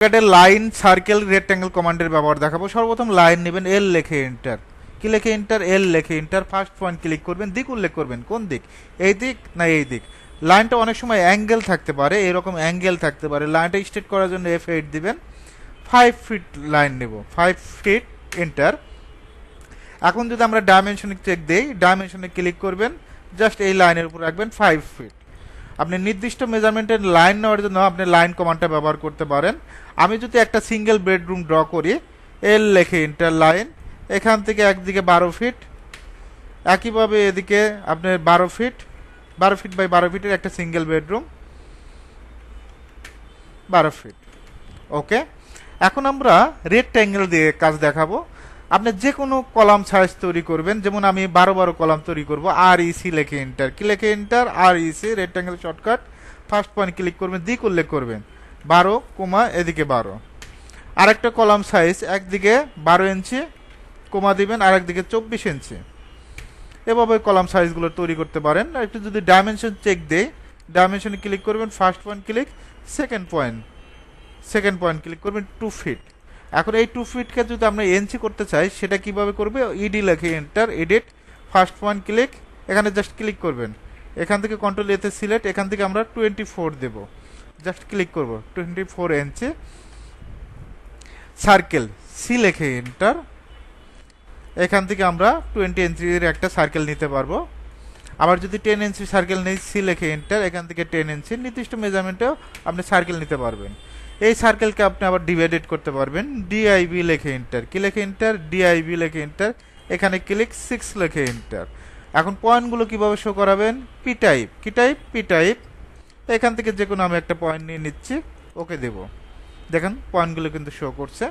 Line circle rectangle কমান্ডের ব্যবহার দেখাবো। সর্বপ্রথম লাইন নেবেন, এল লেখে এন্টার। কি লেখে এন্টার? এল লেখে এন্টার। ফার্স্ট পয়েন্ট ক্লিক করবেন, দিক উল্লেখ করবেন, কোন দিক, এই দিক না এই দিক। লাইনটা অনেক সময় অ্যাঙ্গেল থাকতে পারে, এরকম অ্যাঙ্গেল থাকতে পারে। লাইনটা স্ট্রেট করার জন্য F8 দিবেন। 5 ফিট লাইন নেব, 5 ফিট এন্টার। এখন যদি আমরা ডাইমেনশনে চেক দেই, ডাইমেনশনে ক্লিক করবেন, জাস্ট এই লাইনের উপর রাখবেন 5 ফিট। আপনি নির্দিষ্ট মেজারমেন্টের লাইন নেওয়ার জন্য আপনি লাইন কমান্ডটা ব্যবহার করতে পারেন। আমি যদি একটা সিঙ্গেল বেডরুম ড্র করি, এল লেখে ইন্টার লাইন, এখান থেকে একদিকে 12 ফিট, একইভাবে এদিকে আপনার 12 ফিট, 12 ফিট বাই 12 ফিটের একটা সিঙ্গেল বেডরুম, 12 ফিট। ওকে, এখন আমরা রেক্ট্যাঙ্গেল দিয়ে কাজ দেখাবো। আপনি যে কোনো কলাম সাইজ তৈরি করবেন, যেমন আমি 12 কলাম তৈরি করব। REC লেখে এন্টার। কি লেখে enter? REC, rectangle shortcut. First point click করবেন, দিক উল্লেখ করবেন 12, এদিকে 12। আরেকটা কলাম সাইজ, একদিকে 12 ইঞ্চি কোমা দিবেন, আর একদিকে 24 ইঞ্চি। এভাবে কলাম সাইজগুলো তৈরি করতে পারেন। একটু যদি ডাইমেনশন চেক দেই, ডাইমেনশনে ক্লিক করবেন, first point click, second point click করবেন, 2 ফিট। এখন এই 2 ফিটকে যদি আমরা এনসি করতে চাই, সেটা কিভাবে করবে? ইডি লেখে enter, edit, first point click, এখানে জাস্ট ক্লিক করবেন, এখান থেকে কন্ট্রোল এতে সিলেক্ট, এখান থেকে আমরা 24 দেব, জাস্ট ক্লিক করব, 24 ইঞ্চি। সার্কেল, সি লেখে এন্টার, এখান থেকে আমরা 20 ইঞ্চির একটা সার্কেল নিতে পারবো। আবার যদি 10 ইঞ্চি সার্কেল নেই, সি লেখে এন্টার, এখান থেকে 10 ইঞ্চি নির্দিষ্ট মেজারমেন্টেও আপনি সার্কেল নিতে পারবেন। এই সার্কেলকে আপনি আবার ডিভাইডেড করতে পারবেন। ডিআইবি লেখে এন্টার। কি লেখে এন্টার? ডিআইবি লেখে এন্টার, এখানে ক্লিক, 6 লেখে এন্টার। এখন পয়েন্টগুলো কিভাবে শো করাবেন? পি টাইপ, কি টাইপ? P type. এখান থেকে যে কোনো আমি একটা পয়েন্ট নিয়ে নিচ্ছি, ওকে দেব। দেখেন পয়েন্টগুলো কিন্তু শো করছে।